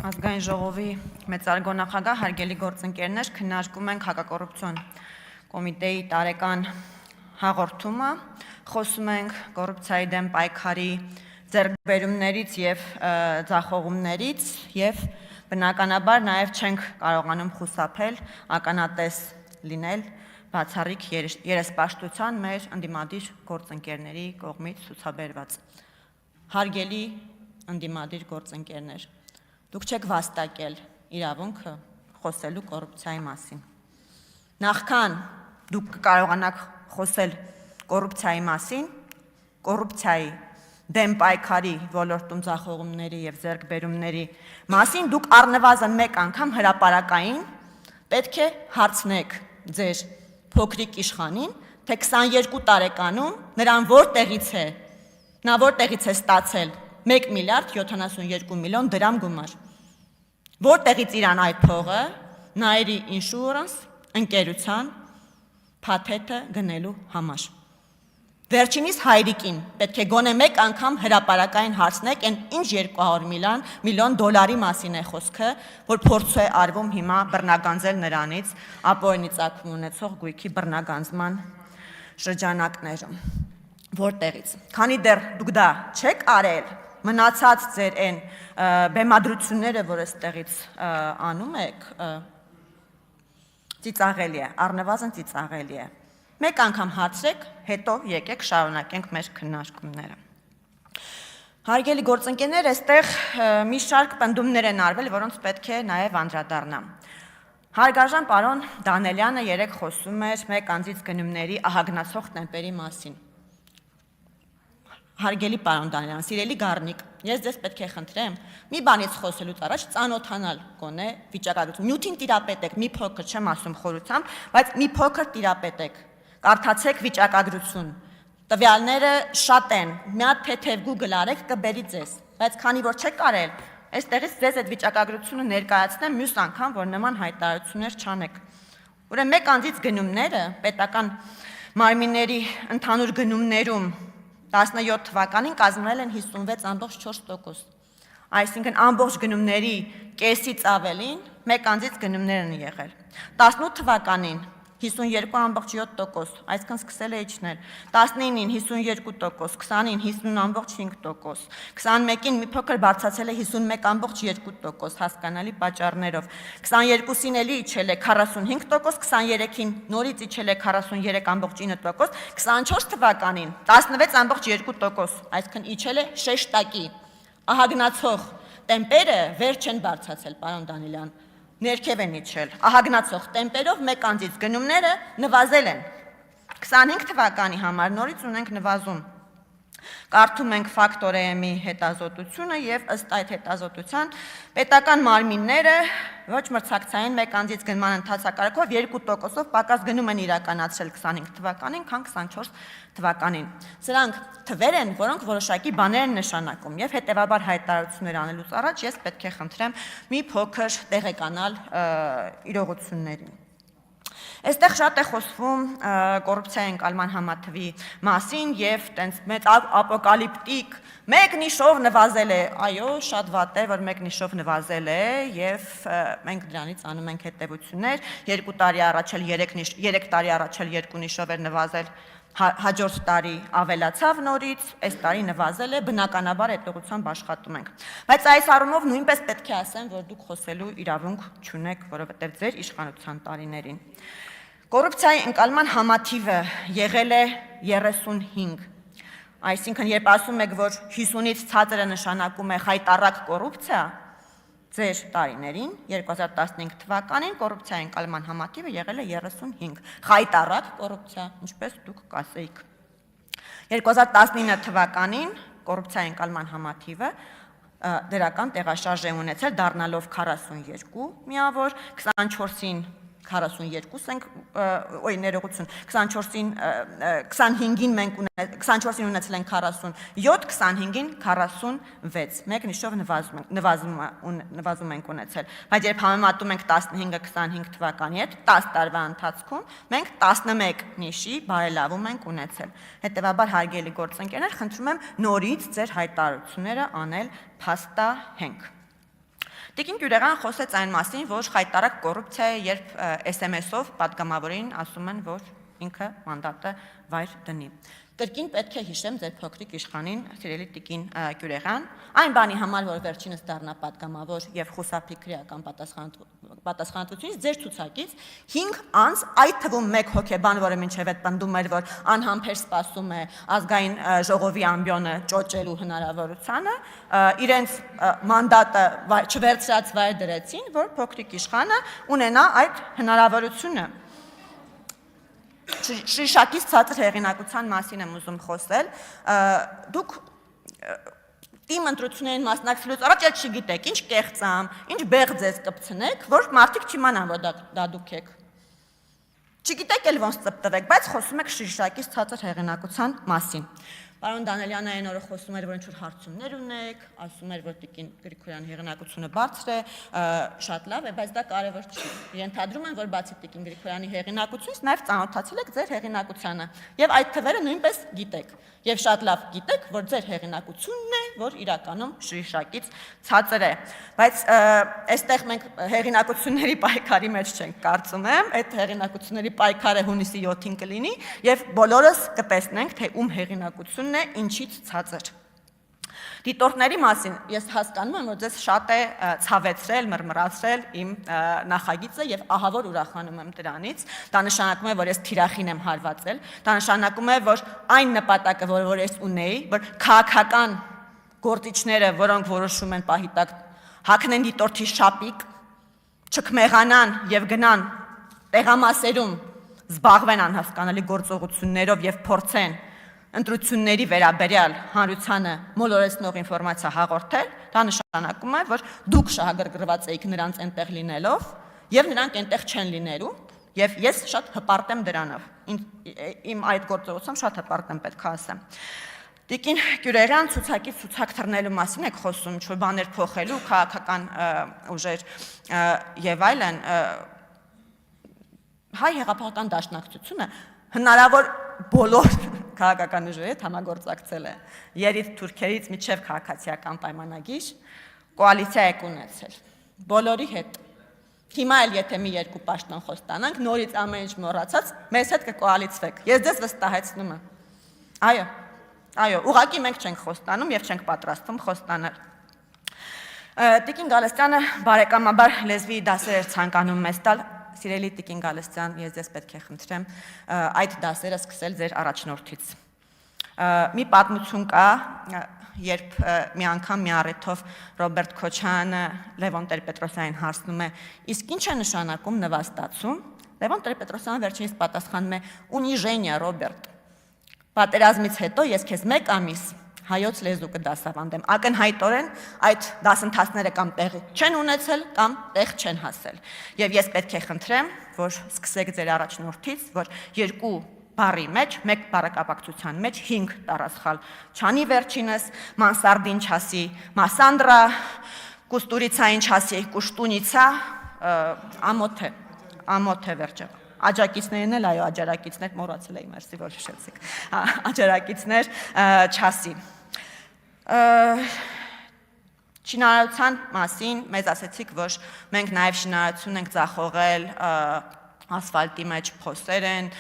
Ազգային ժողովի մեծարգո նախագահ, հարգելի գործընկերներ, քննարկում ենք հակակոռուպցիոն կոմիտեի տարեկան հաղորդումը, խոսում ենք կոռուպցիայի դեմ պայքարի ձեռքբերումներից եւ ձախողումներից եւ բնականաբար նաեւ չենք կարողանում խուսափել ականատես լինել բացառիկ երեսպաշտության մեր ընդդիմադիր գործընկերների կողմից ցուցաբերված։ Հարգելի ընդդիմադիր գործընկերներ, դուք չեք վաստակել իրավունքը խոսելու կոռուպցիայի մասին։ Նախքան դուք կարողանաք խոսել կոռուպցիայի մասին, կոռուպցիայի դեմ պայքարի ոլորտում ձախողումների եւ ձեռքբերումների մասին, դուք առնվազն մեկ անգամ հրապարակային պետք է հարցնեք ձեր փոքրիկ իշխանին, թե 22 տարեկանում նրան նա որտեղից է ստացել 1 միլիարդ 72 միլիոն դրամ գումար։ Որտեղից իրան այդ փողը Nairi Insurance ընկերության փաթեթը գնելու համար։ Վերջինիս հայրիկին պետք է գոնե մեկ անգամ հրապարակային հարցնեք, այն ինչ 200 միլիոն դոլարի մասին է խոսքը, որ փորձ է արվում հիմա բռնագանձել նրանից ապօրինի ծագում ունեցող գույքի բռնագանձման շրջանակներում։ Որտեղից։ Քանի դեռ դուք դա չեք արել, մնացած ձեր այն բեմադրությունները, որ այստեղից անում եք, ծիծաղելի է, առնվազն ծիծաղելի է։ Մեկ անգամ հարցրեք, հետո եկեք շարունակենք մեր քննարկումները։ Հարգելի գործընկերներ, այստեղ մի շարք պնդումներ են արվել, որոնց պետք է նաև անդրադառնամ։ Հարգարժան պարոն Դանելյանը երեկ խոսում էր մեկ անձից գնումների ահագնացող տեմպերի մասին։ Հարգելի պարոն Դանելյան, սիրելի Գառնիկ, ես ձեզ պետք է խնդրեմ մի բանից խոսելուց առաջ ծանոթանալ գոնե վիճակագրություն։ Նյութին տիրապետեք, մի փոքր չեմ ասում խորությամբ, բայց մի փոքր տիրապետեք, կարդացեք վիճակագրություն։ Տվյալները շատ են, մի հատ թեթև Google արեք, կբերի ձեզ, բայց քանի որ չեք արել, այստեղից ձեզ այդ վիճակագրությունը ներկայացնեմ մյուս անգամ, որ նման հայտարարություններ չանեք։ Ուրեմն մեկ անձից գնումները պետական մարմինների ընդհանուր գնումներում 17 թվականին կազմել են 56.4%, այսինքն ամբողջ գնումների կեսից ավելին մեկ անձից գնումներ են եղել։ 18 թվականին 52.7%, այսինքն սկսել է իջնել, 19-ին 52%, 20-ին 50.5%, 21-ին մի փոքր բարձրացել է 51.2% հասկանալի պատճառներով, 22-ին էլի իջել է 45%, 23-ին նորից իջել է 43.9%, 24 թվականին 16.2%, այսինքն իջել է 6 տակի։ Ահագնացող տեմպերը վեր չեն բարձրացել, պարոն Դանելյան, ներքև են իջել, ահագնացող տեմպերով մեկ անձից գնումները նվազել են։ 25 թվականի համար նորից ունենք նվազում։ Կարդում ենք Factor-EM-ի հետազոտությունը եւ ըստ այդ հետազոտության պետական մարմինները ոչ մրցակցային մեկ անձից գնման ընթացակարգով 2%-ով պակաս գնում են իրականացրել 25 թվականին, քան 24 թվականին։ Սրանք թվեր են, որոնք որոշակի բաներ են նշանակում եւ հետեւաբար հայտարարություններ անելուց առաջ ես պետք է խնդրեմ մի փոքր տեղեկանալ իրողություններին։ Այստեղ շատ է խոսվում կոռուպցիայի ընկալման համաթվի մասին եւ տենց մեծ ապոկալիպտիկ մեկ նիշով նվազել է, այո, շատ վատ է, որ մեկ նիշով նվազել է եւ մենք դրանից անում ենք հետեւություններ, 2 տարի առաջ էլ 3 տարի առաջ էլ 2 նիշով էր նվազել, հաջորդ տարի ավելացավ նորից, այս տարի նվազել է, բնականաբար այդ ուղղությամբ աշխատում ենք։ Բայց այս առումով նույնպես պետք է ասեմ, որ դուք խոսելու իրավունք չունեք, որովհետեւ ձեր իշխանության տարիներին կոռուպցիայի ընկալման համաթիվը եղել է 35, այսինքն երբ ասում եք, որ 50-ից ցածրը նշանակում է խայտառակ կոռուպցիա, ձեր տարիներին 2015 թվականին կոռուպցիայի ընկալման համաթիվը եղել է 35, խայտառակ կոռուպցիա, ինչպես դուք կասեիք։ 2019 թվականին կոռուպցիայի ընկալման համաթիվը դրական տեղաշարժ է ունեցել, դառնալով 42 միավոր, 24-ին 42 ենք, ներողություն, 24-ին 25-ին մենք 24-ին ունեցել ենք 47, 25-ին 46, մեկ նիշով նվազում ենք ունեցել, բայց երբ համեմատում ենք 15-25 թվականի հետ, 10 տարվա ընթացքում մենք 11 նիշի բարելավում ենք ունեցել։ Հետևաբար հարգելի գործընկերներ, խնդրում եմ նորից ձեր հայտարարությունները անել փաստահենք։ Տիկին Գյուրեղյանը խոսեց այն մասին, որ խայտարակ կոռուպցիա է, երբ SMS-ով պատգամավորին ասում են, որ ինքը մանդատը վայր դնի։ Կրկին պետք է հիշեմ ձեր փոքրիկ իշխանին, սիրելի տիկին Գյուրեղյան, այն բանի համար, որ վերջինս դառնա պատգամավոր եւ խուսափի քրեական պատասխանատվությունից ձեր ցուցակից 5 անձ, այդ թվում 1 հոգեբան, որը մինչև այդ պնդում էր, որ անհամբեր սպասում է ազգային ժողովի ամբիոնը ճոճելու հնարավորությանը, իրենց մանդատը չվերցրած վայր դրեցին, որ փոքրիկ իշխանը ունենա այդ հնարավորությունը։ Շիշակից ցածր հեղինակության մասին եմ ուզում խոսել, դուք թիմ ընտրություններին մասնակցելուց առաջ էլ չգիտեք, ինչ կեղծամ, ինչ բեղ ձեզ կպցնեք, որ մարդիկ չիմանան, որ դա դուք եք։ Չգիտեք էլ ոնց ծպտվեք, բայց խոսում եք շիշակից ցածր հեղինակության մասին։ Պարոն Դանելյանը այն օրը խոսում էր, որ ինչ-որ հարցումներ ունեք, ասում էր, որ տիկին Գրիգորյանի հեղինակությունը բարձր է, շատ լավ է, բայց դա կարևոր չի։ Ենթադրում եմ, որ բացի տիկին Գրիգորյանի հեղինակությունից նաև ծանոթացել եք ձեր հեղինակությանը, եւ այդ թվերը նույնպես գիտեք։ Եվ շատ լավ գիտեք, որ ձեր հեղինակությունն է, որ իրականում շիշակից ցածր է։ Բայց այստեղ մենք հեղինակությունների պայքարի մեջ չենք, կարծում եմ, այդ հեղինակությունների պայքարը հունիսի 7-ին կլինի եւ բոլորս կտեսնենք, թե ում հեղինակությունն է ինչից ցածր։ Դիտորդների մասին ես հասկանում եմ, որ ձեզ շատ է ցավեցրել, մռմռացրել իմ նախագիծը եւ ահա որ ուրախանում եմ դրանից։ Դա նշանակում է, որ ես թիրախին եմ հարվածել, դա նշանակում է, որ այն նպատակը, որ ես ունեի, որ քաղաքական գործիչները, որոնք որոշում են պահի տակ հագնեն դիտորդի շապիկ, չքմեղանան եւ գնան տեղամասերում զբաղվեն անհասկանալի գործողություններով եւ փորձեն ընտրությունների վերաբերյալ հանրությանը մոլորեցնող ինֆորմացիա հաղորդել, դա նշանակում է, որ դուք շահագրգռված եք նրանց այնտեղ լինելով եւ նրանք այնտեղ չեն լինելու եւ ես շատ հպարտ եմ դրանով։ Իմ այդ գործողությամբ շատ հպարտ եմ, պետք է ասեմ։ Տիկին Գյուրեղյան ցուցակից ցուցակ թռնելու մասին եք խոսում, ինչ-որ բաներ փոխելու, քաղաքական ուժեր եւ այլն։ Հայ հեղափոխական դաշնակցությունը հնարավոր բոլոր քաղաքական ուժերի հետ համագործակցել է։ Երից թուրքերից մինչև քաղաքացիական պայմանագիր կոալիցիա եք ունեցել։ Բոլորի հետ։ Հիմա էլ եթե մի երկու պաշտոն խոստանանք, նորից ամեն ինչ մոռացած, մեզ հետ կկոալիցվեք։ Ես ձեզ վստահեցնում եմ։ Այո, ուղղակի մենք չենք խոստանում եւ չենք պատրաստվում խոստանալ։ Տիկին Գալստյանը բարեկամաբար լեզվի դասեր էր ցանկանում մեզ տալ։ Սիրելի տիկին Գալստյան, ես ձեզ պետք է խնդրեմ այդ դասերը սկսել ձեր առաջնորդից։ Մի պատմություն կա, երբ մի անգամ մի առիթով Ռոբերտ Քոչյանը Լևոն Տեր-Պետրոսյանին հարցնում է. «Իսկ ինչ է նշանակում նվաստացում»։ Լևոն Տեր-Պետրոսյանը վերջինիս պատասխանում է. «Ունիժենիա, Ռոբերտ։ Պատերազմից հետո ես քեզ 1 ամիս հայոց լեզու կդասավանդեմ, ակնհայտորեն այդ դասընթացները կամ տեղի չեն ունեցել, կամ տեղ չեն հասել։ Եվ ես պետք է խնդրեմ, որ սկսեք ձեր առաջնորդից, որ 2 բառի մեջ, 1 բառակապակցության մեջ 5 տառասխալ չանի վերջինս, մանսարդին չասի մասանդրա, կուստուրիցային չասի կուշտունիցա, ամոթ է վերջը։ Աջակիցներն էլ, այո, աջարակիցներ, մոռացել էի, մերսի, որ հիշեցիք, աջարակիցներ չասի։ Շինարարության մասին մեզ ասեցիք, որ մենք նաև շինարարություն ենք ձախողել, ասֆալտի մեջ փոսեր են,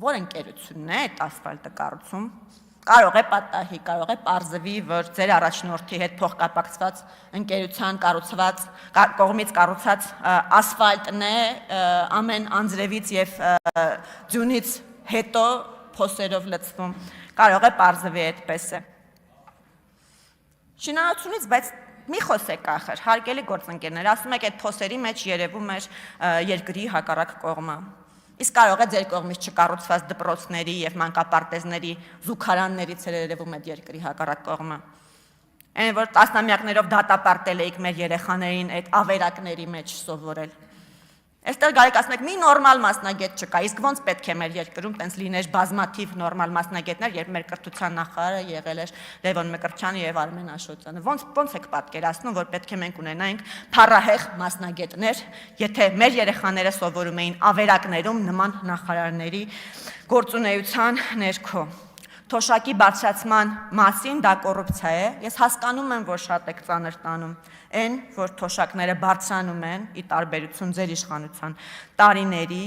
որ ընկերությունն է այդ ասֆալտը կառուցում, կարող է պատահի, կարող է պարզվի, որ ձեր առաջնորդի հետ փոխկապակցված ընկերության կողմից կառուցած ասֆալտն է ամեն անձրևից եւ ձյունից հետո փոսերով լցվում, կարող է պարզվի այդպես է։ Շինարարությունից, բայց մի խոսեք ախր, հարգելի գործընկերներ, ասում եք այդ փոսերի մեջ երևում էր երկրի հակառակ կողմը։ Իսկ կարող է ձեր կողմից չկառուցված դպրոցների եւ մանկապարտեզների զուգարաններից երևում այդ երկրի հակառակ կողմը։ Այն որ տասնամյակներով դատապարտել էիք մեր երեխաներին այդ ավերակների մեջ սովորել։ Այստեղ գալիք ասում եք մի նորմալ մասնագետ չկա, իսկ ոնց պետք է մեր երկրում տենց լիներ բազմաթիվ նորմալ մասնագետներ, երբ մեր կրթության նախարարը եղել էր Լևոն Մկրտչյանը եւ Արմեն Աշոտյանը։ Ոնց եք պատկերացնում, որ պետք է մենք ունենայինք փառահեղ մասնագետներ, եթե մեր երեխաները սովորում էին ավերակներում նման նախարարների գործունեության ներքո։ Թոշակի բարձրացման մասին դա կոռուպցիա է։ Ես հասկանում եմ, որ շատ եք ծանր տանում այն, որ թոշակները բարձրանում են ի տարբերություն ձեր իշխանության տարիների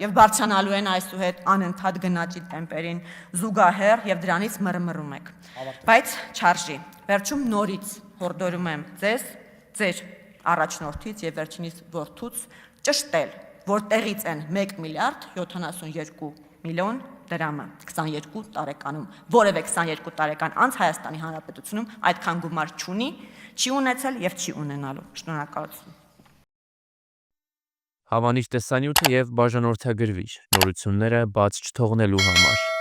եւ բարձրանալու են այսուհետ անընդհատ գնաճի տեմպերին զուգահեռ եւ դրանից մռմռում եք։ Բայց չարժի։ Վերջում նորից հորդորում եմ ձեզ, ձեր առաջնորդից եւ վերջինիս որդուց ճշտել, որտեղից են 1 միլիարդ 72 միլիոն դրամը 22 տարեկանում, որևէ 22 տարեկան անց Հայաստանի Հանրապետությունում այդքան գումար չունի, չի ունեցել եւ չի ունենալու։ Շնորհակալություն։ Հավանիչ տեսանյութը եւ բաժանորդագրվիչ նորությունները բաց չթողնելու համար